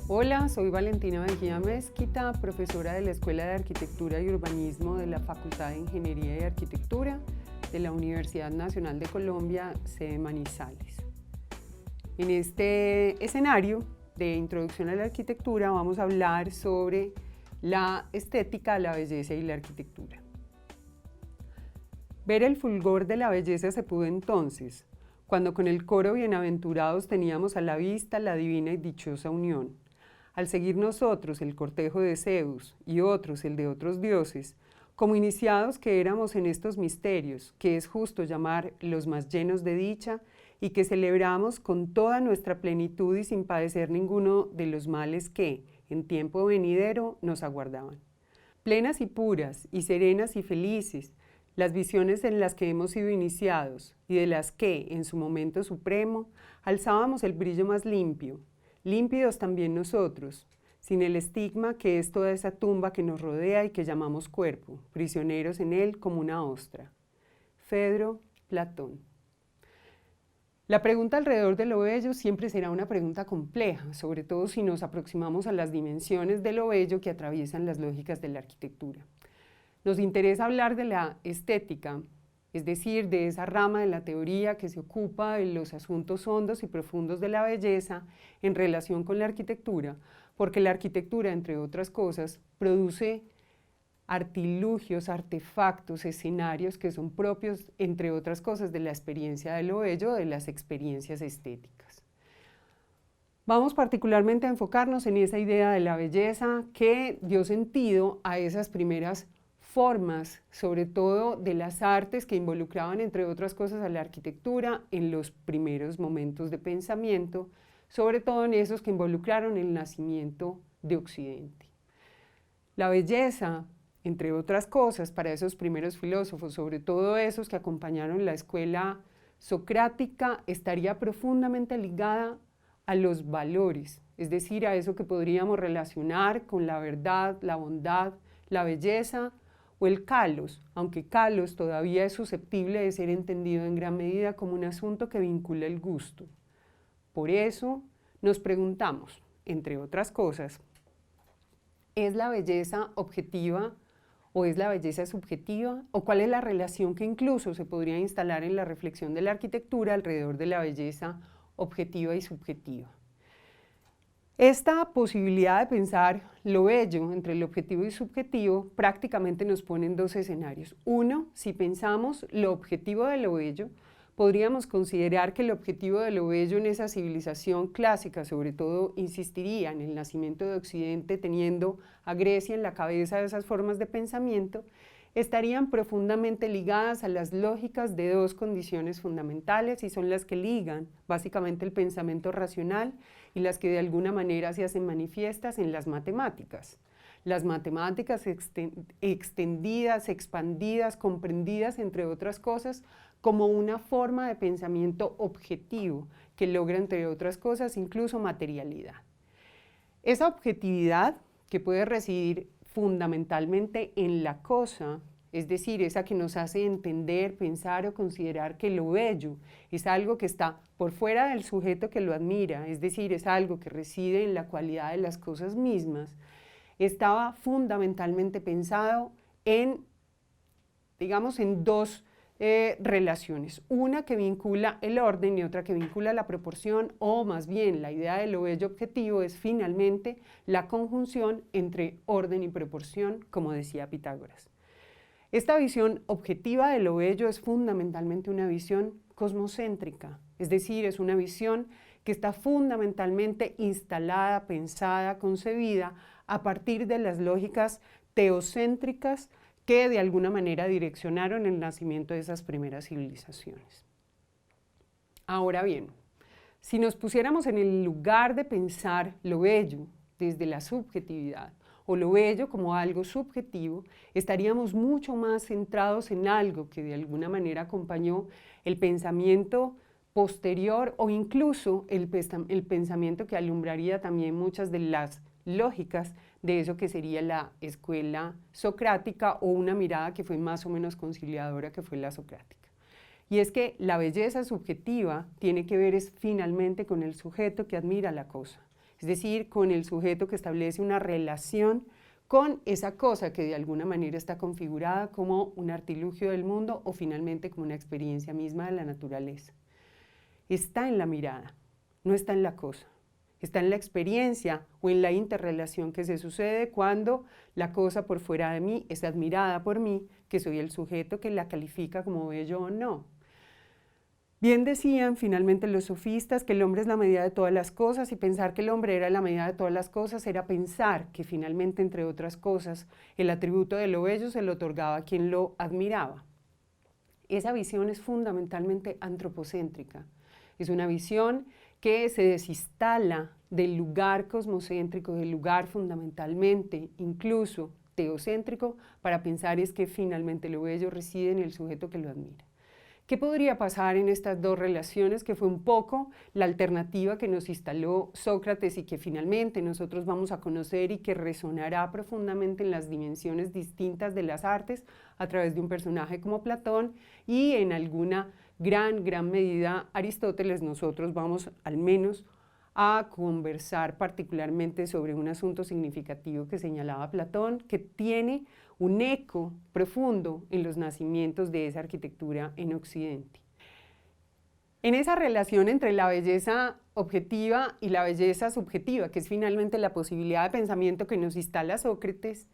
Hola, soy Valentina Mejía Mezquita, profesora de la Escuela de Arquitectura y Urbanismo de la Facultad de Ingeniería y Arquitectura de la Universidad Nacional de Colombia, sede Manizales. En este escenario de introducción a la arquitectura vamos a hablar sobre la estética, la belleza y la arquitectura. Ver el fulgor de la belleza se pudo entonces, cuando con el coro bienaventurados teníamos a la vista la divina y dichosa unión. Al seguir nosotros el cortejo de Zeus y otros el de otros dioses, como iniciados que éramos en estos misterios, que es justo llamar los más llenos de dicha, y que celebramos con toda nuestra plenitud y sin padecer ninguno de los males que, en tiempo venidero, nos aguardaban. Plenas y puras, y serenas y felices, las visiones en las que hemos sido iniciados, y de las que, en su momento supremo, alzábamos el brillo más limpio, límpidos también nosotros, sin el estigma que es toda esa tumba que nos rodea y que llamamos cuerpo, prisioneros en él como una ostra. Fedro, Platón. La pregunta alrededor de lo bello siempre será una pregunta compleja, sobre todo si nos aproximamos a las dimensiones de lo bello que atraviesan las lógicas de la arquitectura. Nos interesa hablar de la estética, es decir, de esa rama de la teoría que se ocupa de los asuntos hondos y profundos de la belleza en relación con la arquitectura, porque la arquitectura, entre otras cosas, produce artilugios, artefactos, escenarios que son propios, entre otras cosas, de la experiencia de lo bello, de las experiencias estéticas. Vamos particularmente a enfocarnos en esa idea de la belleza que dio sentido a esas primeras formas, sobre todo de las artes que involucraban, entre otras cosas, a la arquitectura en los primeros momentos de pensamiento, sobre todo en esos que involucraron el nacimiento de Occidente. La belleza, entre otras cosas, para esos primeros filósofos, sobre todo esos que acompañaron la escuela socrática, estaría profundamente ligada a los valores, es decir, a eso que podríamos relacionar con la verdad, la bondad, la belleza, o el kalos, aunque kalos todavía es susceptible de ser entendido en gran medida como un asunto que vincula el gusto. Por eso nos preguntamos, entre otras cosas, ¿es la belleza objetiva o es la belleza subjetiva? ¿O cuál es la relación que incluso se podría instalar en la reflexión de la arquitectura alrededor de la belleza objetiva y subjetiva? Esta posibilidad de pensar lo bello entre lo objetivo y subjetivo prácticamente nos pone en dos escenarios. Uno, si pensamos lo objetivo de lo bello, podríamos considerar que el objetivo de lo bello en esa civilización clásica, sobre todo, insistiría en el nacimiento de Occidente, teniendo a Grecia en la cabeza de esas formas de pensamiento, estarían profundamente ligadas a las lógicas de dos condiciones fundamentales y son las que ligan básicamente el pensamiento racional y las que de alguna manera se hacen manifiestas en las matemáticas. Las matemáticas extendidas, expandidas, comprendidas, entre otras cosas, como una forma de pensamiento objetivo que logra, entre otras cosas, incluso materialidad. Esa objetividad que puede residir fundamentalmente en la cosa, es decir, esa que nos hace entender, pensar o considerar que lo bello es algo que está por fuera del sujeto que lo admira, es decir, es algo que reside en la cualidad de las cosas mismas, estaba fundamentalmente pensado en, digamos, en dos relaciones, una que vincula el orden y otra que vincula la proporción, o más bien la idea de lo bello objetivo es finalmente la conjunción entre orden y proporción, como decía Pitágoras. Esta visión objetiva de lo bello es fundamentalmente una visión cosmocéntrica, es decir, es una visión que está fundamentalmente instalada, pensada, concebida a partir de las lógicas teocéntricas que de alguna manera direccionaron el nacimiento de esas primeras civilizaciones. Ahora bien, si nos pusiéramos en el lugar de pensar lo bello desde la subjetividad o lo bello como algo subjetivo, estaríamos mucho más centrados en algo que de alguna manera acompañó el pensamiento posterior o incluso el pensamiento que alumbraría también muchas de las lógicas de eso que sería la escuela socrática o una mirada que fue más o menos conciliadora que fue la socrática. Y es que la belleza subjetiva tiene que ver finalmente con el sujeto que admira la cosa, es decir, con el sujeto que establece una relación con esa cosa que de alguna manera está configurada como un artilugio del mundo o finalmente como una experiencia misma de la naturaleza. Está en la mirada, no está en la cosa. Está en la experiencia o en la interrelación que se sucede cuando la cosa por fuera de mí es admirada por mí, que soy el sujeto que la califica como bello o no. Bien decían finalmente los sofistas que el hombre es la medida de todas las cosas, y pensar que el hombre era la medida de todas las cosas era pensar que finalmente, entre otras cosas, el atributo de lo bello se lo otorgaba a quien lo admiraba. Esa visión es fundamentalmente antropocéntrica. Es una visión que se desinstala del lugar cosmocéntrico, del lugar fundamentalmente, incluso teocéntrico, para pensar es que finalmente lo bello reside en el sujeto que lo admira. ¿Qué podría pasar en estas dos relaciones? Que fue un poco la alternativa que nos instaló Sócrates y que finalmente nosotros vamos a conocer y que resonará profundamente en las dimensiones distintas de las artes a través de un personaje como Platón y en alguna gran medida Aristóteles. Nosotros vamos al menos a conversar particularmente sobre un asunto significativo que señalaba Platón, que tiene un eco profundo en los nacimientos de esa arquitectura en Occidente. En esa relación entre la belleza objetiva y la belleza subjetiva, que es finalmente la posibilidad de pensamiento que nos instala Sócrates,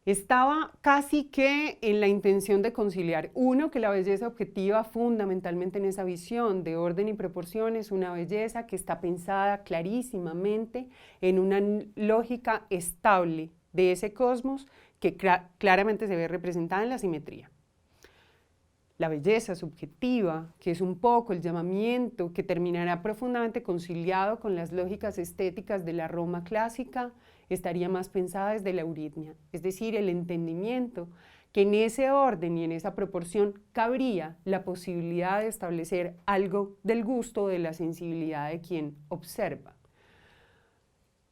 estaba casi que en la intención de conciliar, uno, que la belleza objetiva fundamentalmente en esa visión de orden y proporción es una belleza que está pensada clarísimamente en una lógica estable de ese cosmos que claramente se ve representada en la simetría. La belleza subjetiva, que es un poco el llamamiento que terminará profundamente conciliado con las lógicas estéticas de la Roma clásica, estaría más pensada desde la euritmia, es decir, el entendimiento que en ese orden y en esa proporción cabría la posibilidad de establecer algo del gusto o de la sensibilidad de quien observa.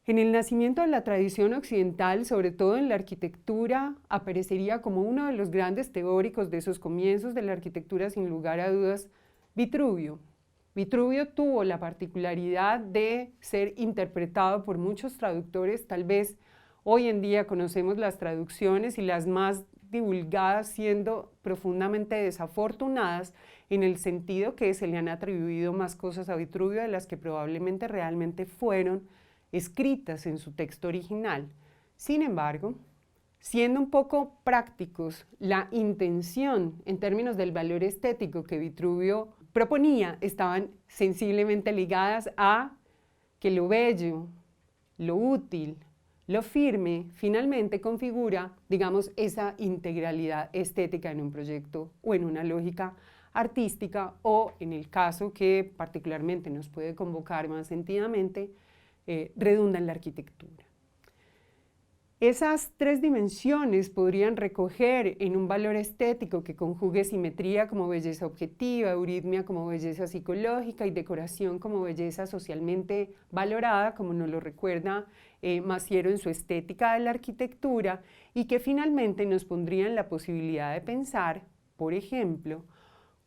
En el nacimiento de la tradición occidental, sobre todo en la arquitectura, aparecería como uno de los grandes teóricos de esos comienzos de la arquitectura, sin lugar a dudas, Vitruvio. Vitruvio tuvo la particularidad de ser interpretado por muchos traductores. Tal vez hoy en día conocemos las traducciones y las más divulgadas siendo profundamente desafortunadas en el sentido que se le han atribuido más cosas a Vitruvio de las que probablemente realmente fueron escritas en su texto original. Sin embargo, siendo un poco prácticos, la intención en términos del valor estético que Vitruvio proponía estaban sensiblemente ligadas a que lo bello, lo útil, lo firme, finalmente configura, digamos, esa integralidad estética en un proyecto o en una lógica artística o, en el caso que particularmente nos puede convocar más sentidamente, redunda en la arquitectura. Esas tres dimensiones podrían recoger en un valor estético que conjugue simetría como belleza objetiva, euritmia como belleza psicológica y decoración como belleza socialmente valorada, como nos lo recuerda Massiero en su Estética de la Arquitectura, y que finalmente nos pondrían la posibilidad de pensar, por ejemplo,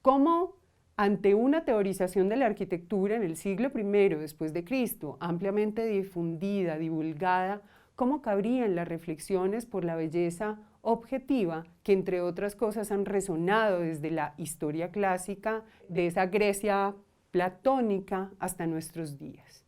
cómo ante una teorización de la arquitectura en el siglo I después de Cristo, ampliamente difundida, divulgada, cómo cabrían las reflexiones por la belleza objetiva que, entre otras cosas, han resonado desde la historia clásica de esa Grecia platónica hasta nuestros días.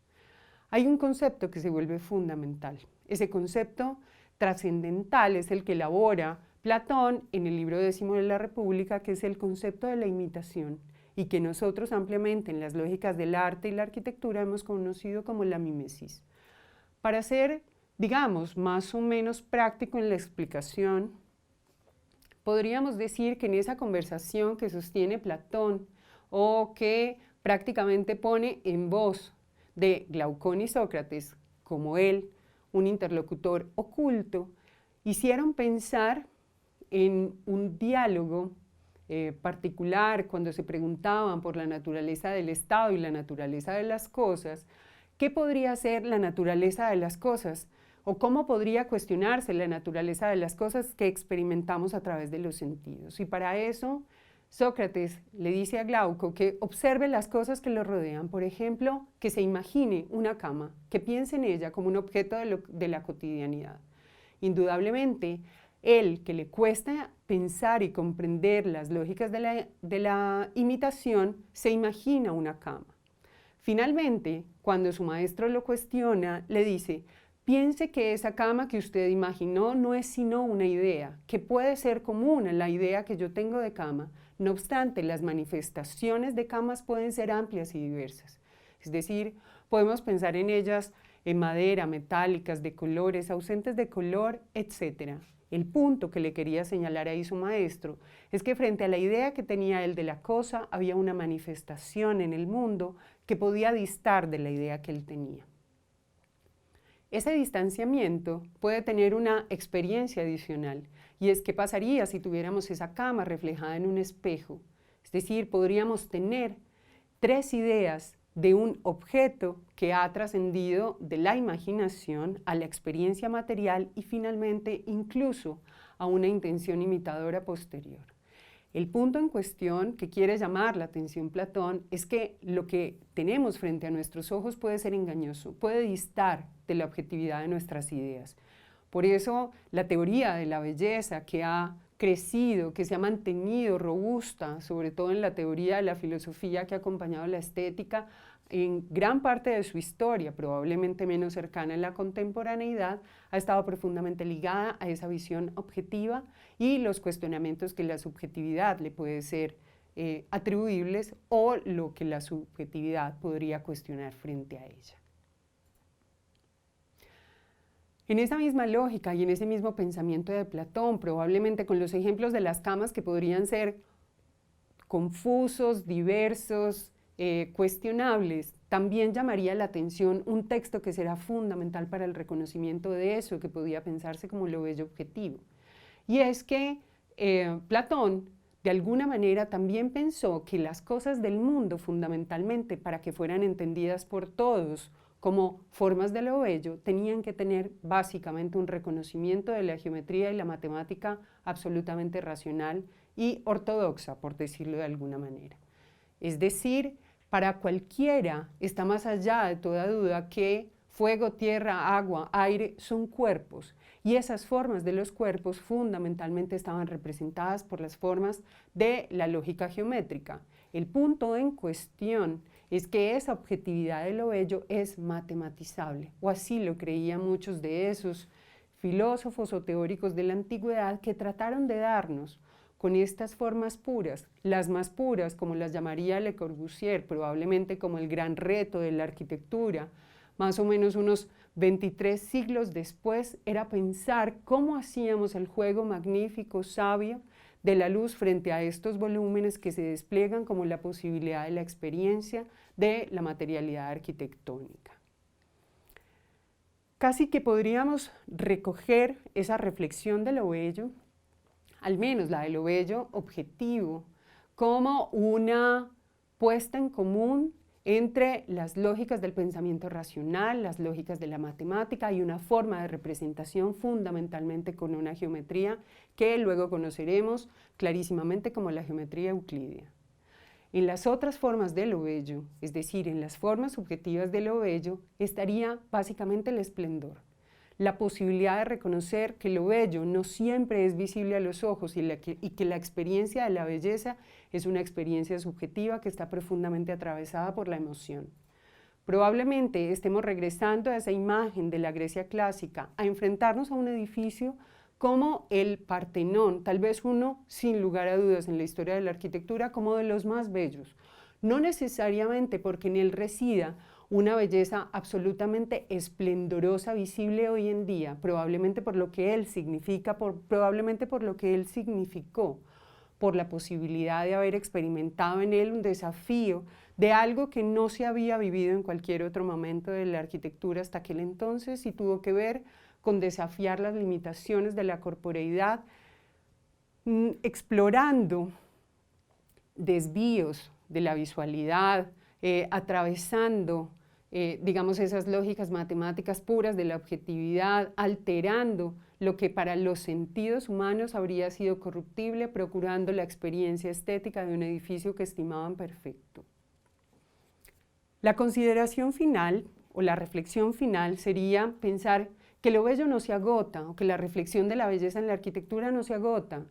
Hay un concepto que se vuelve fundamental. Ese concepto trascendental es el que elabora Platón en el libro 10 de la República, que es el concepto de la imitación, y que nosotros ampliamente en las lógicas del arte y la arquitectura hemos conocido como la mimesis. Para ser, digamos, más o menos práctico en la explicación, podríamos decir que en esa conversación que sostiene Platón o que prácticamente pone en voz de Glaucón y Sócrates, como él, un interlocutor oculto, hicieron pensar en un diálogo particular cuando se preguntaban por la naturaleza del Estado y la naturaleza de las cosas. ¿Qué podría ser la naturaleza de las cosas? ¿O cómo podría cuestionarse la naturaleza de las cosas que experimentamos a través de los sentidos? Y para eso Sócrates le dice a Glauco que observe las cosas que lo rodean, por ejemplo, que se imagine una cama, que piense en ella como un objeto de la cotidianidad. Indudablemente, él, que le cuesta pensar y comprender las lógicas de la imitación, se imagina una cama. Finalmente, cuando su maestro lo cuestiona, le dice: piense que esa cama que usted imaginó no es sino una idea, que puede ser común a la idea que yo tengo de cama. No obstante, las manifestaciones de camas pueden ser amplias y diversas. Es decir, podemos pensar en ellas en madera, metálicas, de colores, ausentes de color, etc. El punto que le quería señalar ahí su maestro es que frente a la idea que tenía él de la cosa, había una manifestación en el mundo que podía distar de la idea que él tenía. Ese distanciamiento puede tener una experiencia adicional, y es qué pasaría si tuviéramos esa cama reflejada en un espejo. Es decir, podríamos tener tres ideas de un objeto que ha trascendido de la imaginación a la experiencia material y finalmente incluso a una intención imitadora posterior. El punto en cuestión que quiere llamar la atención Platón es que lo que tenemos frente a nuestros ojos puede ser engañoso, puede distar de la objetividad de nuestras ideas. Por eso la teoría de la belleza que ha crecido, que se ha mantenido robusta, sobre todo en la teoría de la filosofía que ha acompañado la estética, en gran parte de su historia, probablemente menos cercana en la contemporaneidad, ha estado profundamente ligada a esa visión objetiva y los cuestionamientos que la subjetividad le puede ser atribuibles o lo que la subjetividad podría cuestionar frente a ella. En esa misma lógica y en ese mismo pensamiento de Platón, probablemente con los ejemplos de las camas que podrían ser confusos, diversos, cuestionables, también llamaría la atención un texto que será fundamental para el reconocimiento de eso que podía pensarse como lo bello objetivo. Y es que Platón, de alguna manera, también pensó que las cosas del mundo, fundamentalmente para que fueran entendidas por todos como formas de lo bello, tenían que tener básicamente un reconocimiento de la geometría y la matemática absolutamente racional y ortodoxa, por decirlo de alguna manera. Es decir, para cualquiera está más allá de toda duda que fuego, tierra, agua, aire son cuerpos, y esas formas de los cuerpos fundamentalmente estaban representadas por las formas de la lógica geométrica. El punto en cuestión es que esa objetividad de lo bello es matematizable, o así lo creían muchos de esos filósofos o teóricos de la antigüedad que trataron de darnos con estas formas puras, las más puras, como las llamaría Le Corbusier, probablemente como el gran reto de la arquitectura, más o menos unos 23 siglos después, era pensar cómo hacíamos el juego magnífico, sabio, de la luz frente a estos volúmenes que se despliegan como la posibilidad de la experiencia de la materialidad arquitectónica. Casi que podríamos recoger esa reflexión de lo bello, al menos la de lo bello objetivo, como una puesta en común entre las lógicas del pensamiento racional, las lógicas de la matemática y una forma de representación fundamentalmente con una geometría que luego conoceremos clarísimamente como la geometría euclídea. En las otras formas de lo bello, es decir, en las formas subjetivas de lo bello, estaría básicamente el esplendor. La posibilidad de reconocer que lo bello no siempre es visible a los ojos y que la experiencia de la belleza es una experiencia subjetiva que está profundamente atravesada por la emoción. Probablemente estemos regresando a esa imagen de la Grecia clásica, a enfrentarnos a un edificio como el Partenón, tal vez uno, sin lugar a dudas, en la historia de la arquitectura, como de los más bellos. No necesariamente porque en él resida una belleza absolutamente esplendorosa, visible hoy en día, probablemente por lo que él significa, probablemente por lo que él significó, por la posibilidad de haber experimentado en él un desafío de algo que no se había vivido en cualquier otro momento de la arquitectura hasta aquel entonces y tuvo que ver con desafiar las limitaciones de la corporeidad, explorando desvíos de la visualidad, atravesando digamos esas lógicas matemáticas puras de la objetividad, alterando lo que para los sentidos humanos habría sido corruptible, procurando la experiencia estética de un edificio que estimaban perfecto. La consideración final o la reflexión final sería pensar que lo bello no se agota, o que la reflexión de la belleza en la arquitectura no se agota,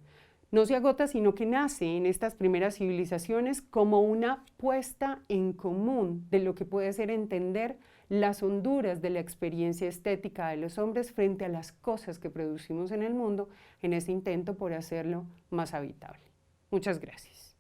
sino que nace en estas primeras civilizaciones como una puesta en común de lo que puede ser entender las honduras de la experiencia estética de los hombres frente a las cosas que producimos en el mundo, en ese intento por hacerlo más habitable. Muchas gracias.